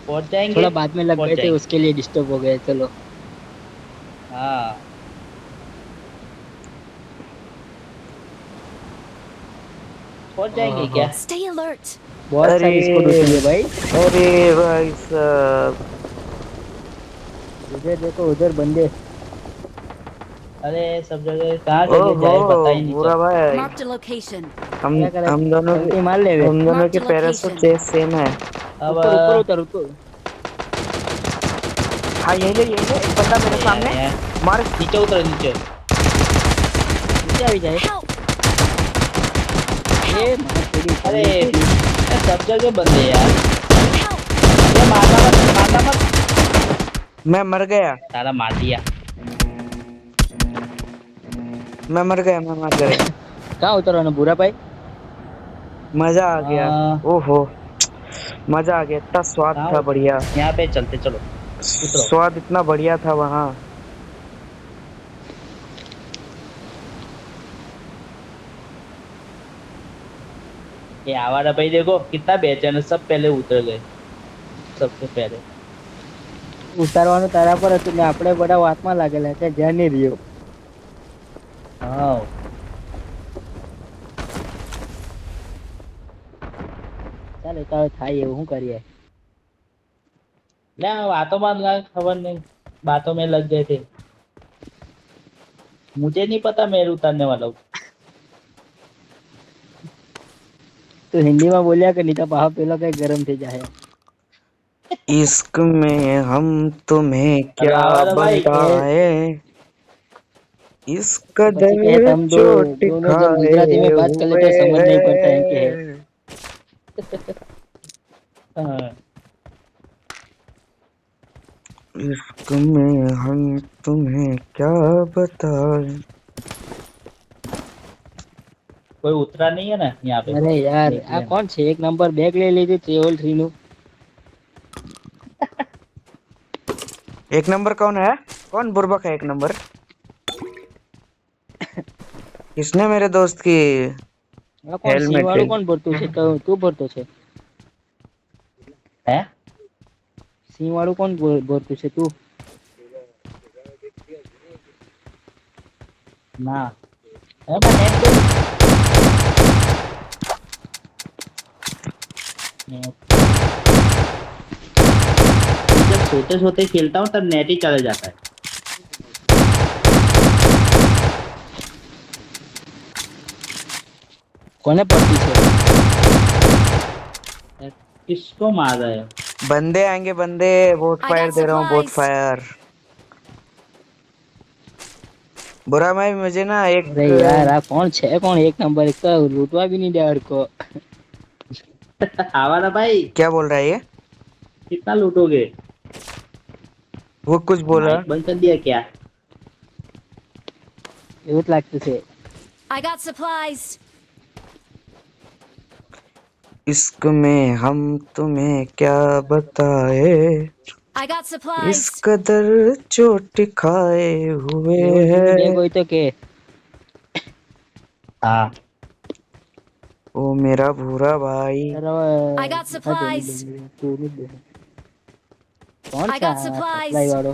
पहुंच जाएंगे। थोड़ा बाद में लग पहुंच गए थे, जाएंगे। उसके लिए डिस्टर्ब हो गए। चलो। हाँ। पहुंच जाएंगे ओहो। क्या? Stay alert. बहुत अरे सारी स्कोर उठी है भाई। अरे भाई साहब। उधर देखो, उधर बंदे। अरे सब जगह कहाँ जगह ओहो जाए पता ही नहीं बुरा चल। भाई। Marked a location. हम क्या करे? हम दोनों की पलटी मार ले वे। हम दोनों Marked के a पैराशूट location. सेम है। अब ऊपर ऊपर उतर उतर। हाँ यही ले एक बंदा मेरे अरे यार सामने। यार, मार। नीचे उतर नीचे। नीचे भी जाए। Help! ये Help! मार तेरी अरे बहन की। यार, सब जगह बंदे यार। Help! ये मारना मत मारना मत। मैं मर गया। साला मार दिया। मैं मर गया। कहाँ उतरवाना बुरा भाई? मजा आ गया। आ, ओहो। मजा आ गया, इतना स्वाद कहाँ था बढ़िया। यहाँ पे चलते चलो। उतरो। स्वाद इतना बढ़िया था वहाँ। ये आवारा भाई देखो कितना बेचैन है, सब पहले उतर गए सबसे पहले। ઉતારવાનું તારા પર હતું ને આપણે બધા વાતમાં લાગેલા છે, જ્યાં નહીં રહ્યો. हाँ। ચાલ એ તો હવે થાય એવું શું કરીએ. ना बातों में लग खबर नहीं, बातों में लग गए थे। मुझे नहीं पता मैं उतरने वाला हूँ। તું હિન્દીમાં બોલ્યા કે નહીં તો પાછો પેલો કઈ ગરમ થઈ જાય. इश्क में हम तुम्हें अबे क्या आवारा भाई। એ बताए। इस तो પછી કહે कदर તમ चोट दोनों जब खाए गुजराती में बात कर ले हुए तो समझ नहीं पड़ता है कि है. हैं। हाँ। इश्क में हम तुम्हें क्या बताएं। कोई उतरा नहीं है ना यहाँ पे? અરે યાર આ देखिए। કોણ છે? એક નંબર બેગ લઈ લીધી ટ્રેવલ 3 નું. एक नंबर कौन है? कौन बुर्बक है एक नंबर? किसने मेरे दोस्त की આ કોણ સિંહ हेलमेट વાળું કોણ ભરતું છે? તો તું ભરતો છે? है સિંહ વાળું કોણ ભરતું છે? તું? ना है मैं नेट पे जब सोते सोते खेलता हूँ तब नेट ही चला जाता है। કોને પડતી છે? किसको मार रहा है? बंदे आएंगे बंदे। बोट I फायर got दे रहा हूँ, बोट supplies. फायर। बुरा भाई मुझे ना અરે एक યાર આ કોણ છે? કોણ એક નંબર? એક તો લૂંટવા બી નહીં દે હડકો. आवारा भाई। क्या बोल रहा है ये? कितना लूटोगे? वो कुछ बोला। माइक बंद कर दिया क्या? એવું જ લાગતું છે. I got supplies. इश्क में हम तुम्हें क्या बताए। I got इस supplies. कदर चोट खाए हुए ટ્રેવલ 3 નું બેગ हैं। હોય તો કે. हाँ। ओ मेरा भूरा भाई। તારો I got supplies. કોણ I છે got આ supplies. સપ્લાય વાળો?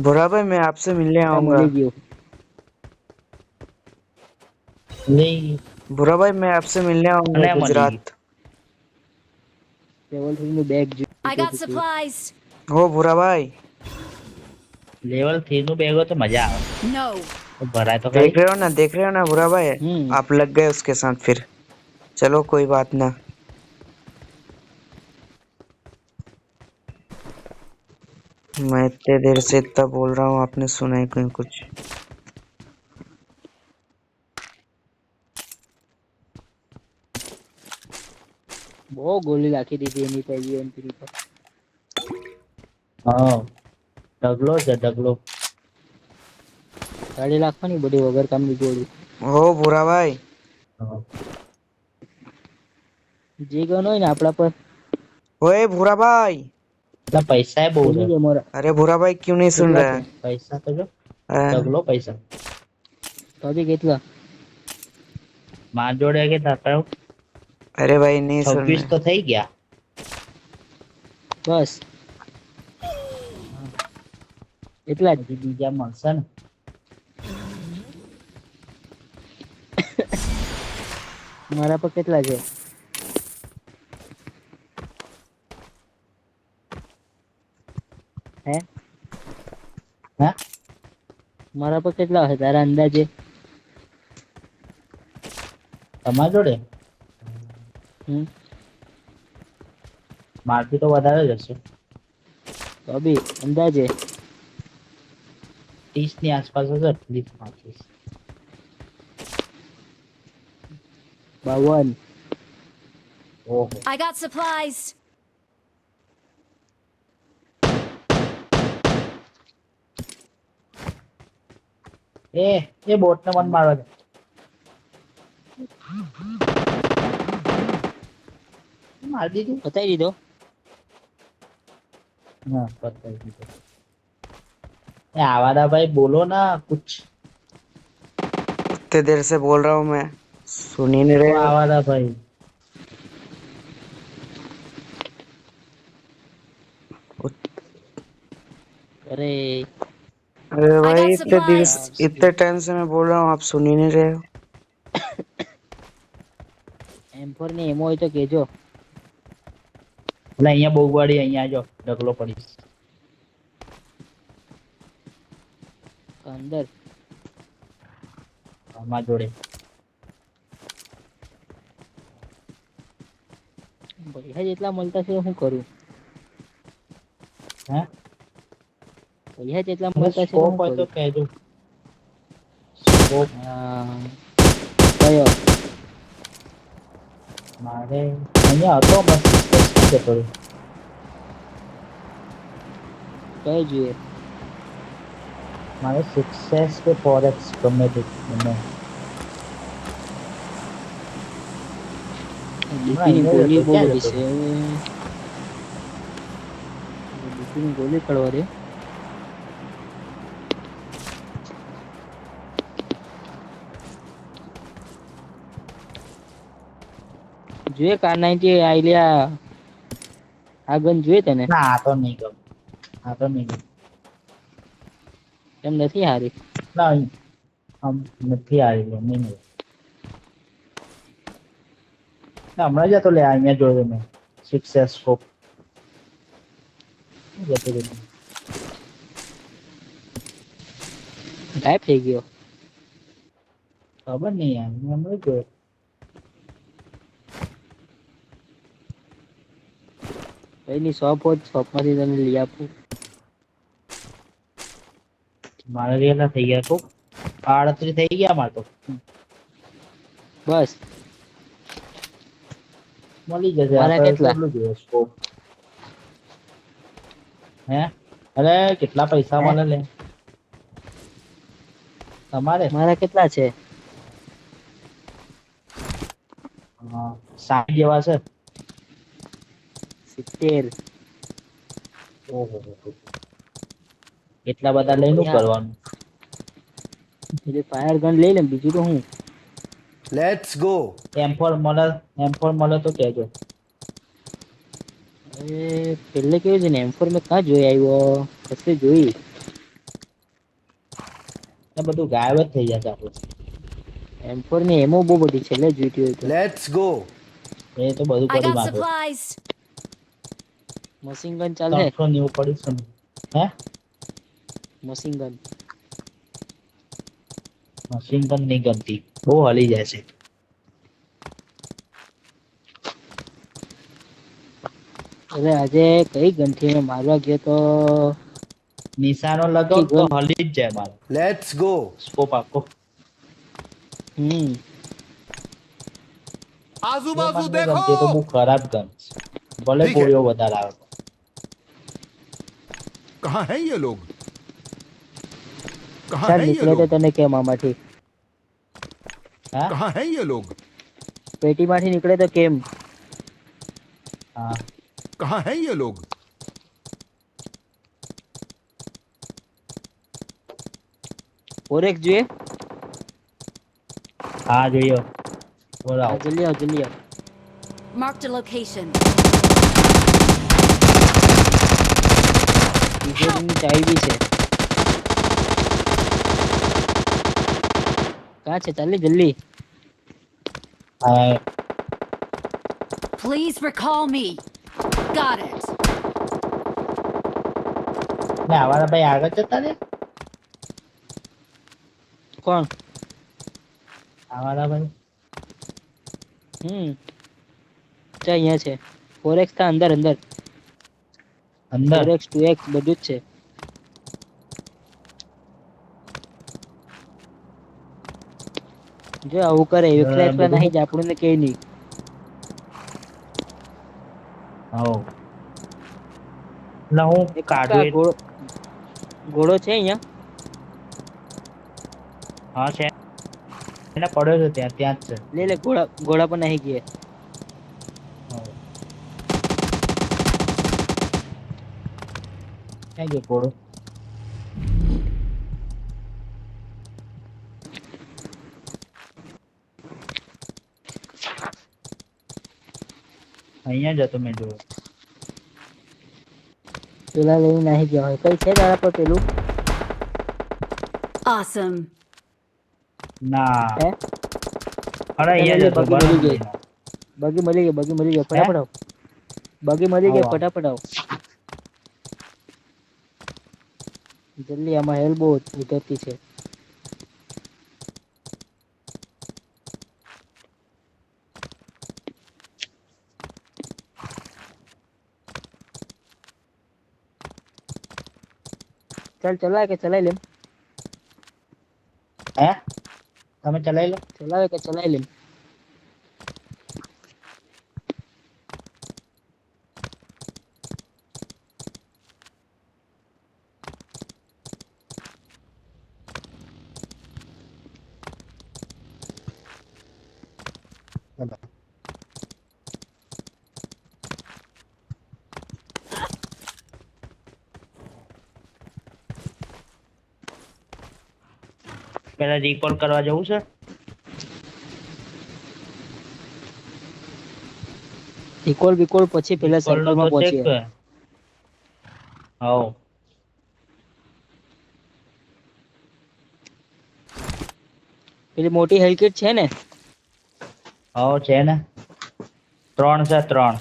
भूरा भाई मैं आपसे मिलने આ आऊंगा। મળી ગયું. नहीं। भूरा भाई मैं आपसे मिलने आऊंगा नहीं मनी। गुजरात। ટ્રેવલ 3 નું બેગ I got supplies. हो भूरा भाई। लेवल 3 નું બેગ હોય તો મજા આવે. No. તો ભરાય તો ખરી. देख रहे हो ना भूरा भाई। हम्म. आप लग गए उसके साथ फिर। चलो कोई बात ना। मैं इतने देर से इतना बोल रहा हूँ, आपने सुना ही कहीं कुछ? બહુ ગોલી રાખી દીધી એની પર એન્ટ્રી પર. હા ઢગલો છે ઢગલો. ગાડી રાખવાની બધી વગર કામની ગોળી. हो भूरा भाई। હા. જે ગન હોય ને આપણા પર ओए भूरा भाई। એટલા પૈસા બહુ બોલી છે. દે મોરા. अरे भूरा भाई क्यों नहीं सुन કેટલા रहा છે? है? પૈસા તો જો हाँ, ઢગલો પૈસા. તો બી કેટલા? માર જોડે કે થતા अरे भाई नहीं सुन 26 रहा તો થઈ ગયા. બસ એટલા જ. હજી બીજા મળશે ને. મારા પર કેટલા છે? હે હે મારા પર કેટલા હશે તારા અંદાજે? તમારા જોડે હમ મારથી તો વધારે જ હશે. તો બી અંદાજે 30 ની આસપાસ હશે. 30-35. 52. ઓહો. I got supplies. A boat ને મન મારવા દે. મારી દીધું. બતાવી દીધો. હા પતાઈ દીધું. એ આવારા ભાઈ બોલો ના कुछ. इतने देर से बोल रहा हूँ मैं, सुन ही नहीं तो रहे हो। आवारा भाई અરે अरे I भाई got supplies. इतने टाइम से मैं बोल रहा हूँ, आप सुन ही नहीं रहे हो। M4 ની એમો હોય તો કેજો. એટલે અહીંયા બોગવાડી અહીંયા જો ઢગલો પડી અંદર અમારા જોડે. પૈસા જેટલા મળતા છે શું કરું? હે પૈસા જેટલા મળતા છે સ્કોપ શું હોય તો કરું? કહેજો. સ્કોપ હા, કયો? મારે અહીંયા હતો બસ જતો રહ્યો. કયો જોઈએ? મારે 6S કે 4X ગમે તે ગમે. ડીપીની અહીંયા ગોલી જતો, બહુ ક્યાં બધી જતો? છે. ડીપીની ગોલી પડવા દે. જોઈએ કાર 90 આઈલિયા આ ગન જોઈએ તને? ના આ તો નહીં ગમે. આ તો નહીં ગમે. એમ નથી હારી. ના આમ નથી આવી ગયો નહીં ગમે. ના, હમણાં જતો લે અહીંયા જોયો મેં 6S સ્કોપ જતો રહ્યો. ગાયબ થઈ ગયો. ખબર નહીં યાર મેં હમણાં જોયો. એની શોપ હોત, શોપમાંથી તને લઈ આપું. મારે કેટલા થઈ ગયા તો 38 થઈ ગયા મારે તો. બસ મળી જશે. મારા આપણે કેટલા? કેટલું જોઈએ સ્કોપ? હે અરે કેટલા પૈસા હે? મળે લે તમારે? મારા કેટલા છે? 60 જેવા છે. 70. ઓહો એટલા બધા લઈને શું કરવાનું? એટલે ફાયર ગન લઈ લે બીજું તો હું. Let's go. M4 મળે તો કહેજો. અરે પેલે કેવું છે ને M4 મેં ક્યાં જોઈ આવ્યો? કશે જોઈ એ બધું ગાયબ જ થઈ જશે આપણું. M4 ની એમો બહુ બધી છે લે જોઈતી હોય તો. Let's go. એ તો બધું I પડી got માંગે. supplies. મશીન ગન ચાલે? 390 પડી છે ને. હે મશીન ગન મશીન ગન નહીં ગમતી, બહુ હલી જાય છે. અરે આજે કઈ ગનથી મેં મારવા ગયો તો નિશાનો લગાવ તો હલી જ જાય મારો Let's go. સ્કોપ આખો. आजू એ बाजू મને ગમતી, એ તો બહુ ખરાબ ગન છે. ભલે ઠીક હે. ગોળીઓ વધારે આવે. कहाँ है ये लोग? कहाँ ચાલ है ये નીકળે તો लोग? તને કેમ આમાંથી હા कहाँ है ये लोग? પેટીમાંથી નીકળે તો કેમ? હા कहाँ है ये लोग? ફોરેક્સ જોઈએ? હા જોઈએ બોલાવો. જલ્દી આવ જલ્દી આવ. Marked a location. ડીઝલની ચાવી બી છે. कहाँ છે ચાલી જલ્દી હા Please recall me. Got it. ને આવારા ભાઈ આગળ જતા રે કોણ આવારા ભાઈ છે અહીંયા છે 4x था અંદર અંદર અંદર 4x 2x બધું જ છે જો આવું કરે ફ્લેશ પર નહીં જ આપણને કે નહીં હો ના હું એક કાઢું એ- ઘોડો છે અહીંયા હા છે એને પડ્યો છે ત્યાં ત્યાં જ છે ले ले घोड़ा घोड़ा पर नहीं किए હો. ક્યાં ગયો ઘોડો અહીંયા જ હતો મેં જોયો પેલા લઈને નહીં ગયા હોય કઈ છે તારા પર પેલું Awesome. ના હે અરે અહીંયા જ હતો બગી મળી ગઈ બગી મળી ગઈ ફટાફટ આવ બગી મળી ગઈ આવો. ફટાફટ આવ જલ્દી આમાં હેલ બહુ ઉતરતી છે ચાલ ચલાય કે ચલાઈ લેમ હે તમે ચલાવી લો ચલાવે કે ચલાઈ લેમ પેલા રિકોલ કરવા જવું છે ઇકોલ બિકોલ પછી પેલા Recall નું સર્કલમાં તો check પહોંચીએ કર. હઉ પેલી મોટી હેલકેટ છે ને હઉ છે ને 3 છે 3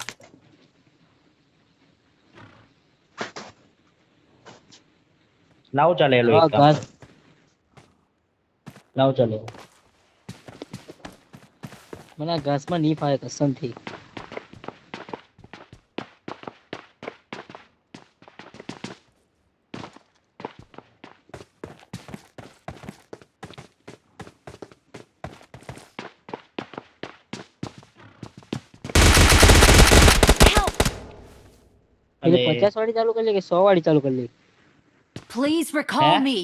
લાવ ચાલેલું હા એક કામ ઘાસ કર. લાવ ચાલેલું મને આ ઘાસમાં નહીં ફાવે કસમથી Help. એટલે અરે. 50 વાળી ચાલુ કરી લે કે 100 વાળી ચાલુ કરી લે Please recall Huh? me.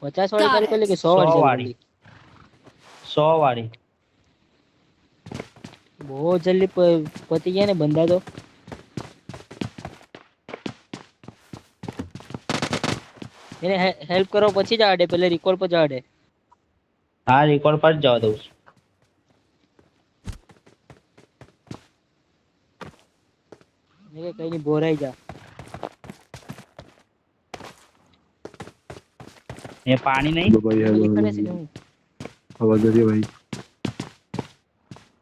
50 વાળી ચાલુ કરી લે કે 100 વાળી 100 ચાલુ કરી વાળી. 100 વાળી લે બહુ જલ્દી પતી ગયા ને બંદા તો એને હેલ્પ કરો પછી જ આડે પેલે રિકોલ પર જ આડે હા રિકોલ પર જ જવા દઉં છું એને કે કઈ નહીં બોરાઈ જા એ પાણી નહીં भाई हेलो લીખને છે કે હું आवाज आ रही है भाई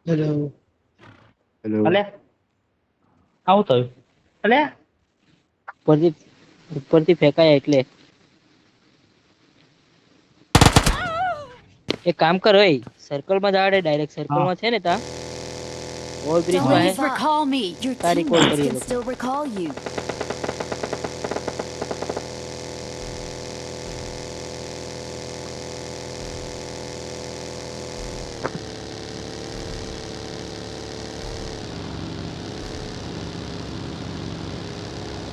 હેલો हेलो અલે આવું થયું અલે ઉપરથી ફેંકાય એટલે એક કામ કર ઓય સર્કલમાં જ આડે ડાયરેક્ટ સર્કલમાં છે ને તા ઓવરબ્રિજ માં Please હે recall me. Your Sorry, call teammates for can you. still recall you.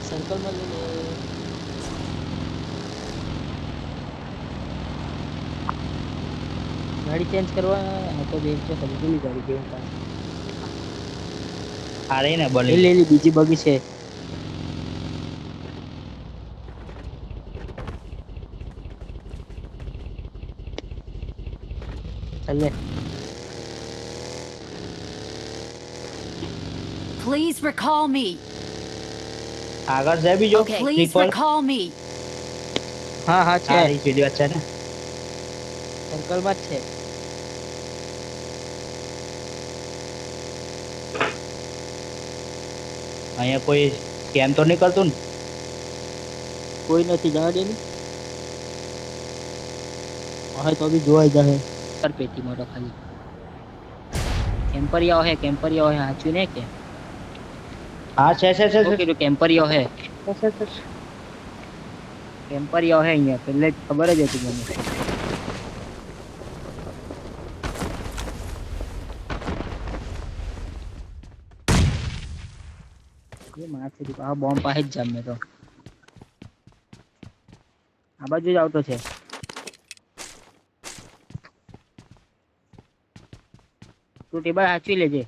સર્કલમાં લઈ લે ગાડી ચેન્જ કરવા આ તો બે છે પેલી ગાડી કેવું કામ આ રહી ને એ બલી લે લી બીજી બગી છે ચાલ લે Please recall me. આગળ જાય બીજો Okay. Please recall recall me. હા હા છે આ રહી પેલી વાત છે ને સર્કલમાં જ છે. અહીંયા કોઈ સ્કેમ તો નહીં કરતું ને? કોઈ નથી, જવા દે ને. હવે તો બી જોવાઈ જશે તાર પેટીમાં તો ખાલી કેમ્પરિયા હે સાચું ને કે હા છે શું કીધું? કેમ્પરિયો હે અહીંયા પહેલે જ ખબર જ હતી મને. આ બોમ્બ પાસે જ જામ મેં તો. આ બાજુ જ આવતો છે. તું ટેબલ સાચવી લેજે.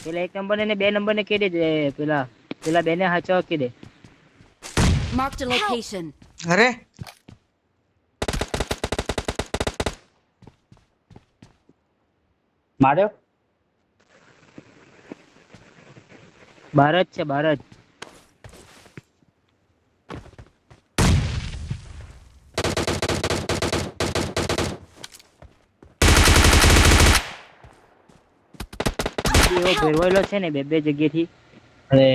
પેલા 1 નંબર ને 2 નંબર ને કહી દેજે. પેલા બે ને હાચવા કહી દે. Marked a location. अरे માર્યો? ભારત છે ભારત. એવો ફેરવાયેલો છે ને બે જગ્યાથી. અરે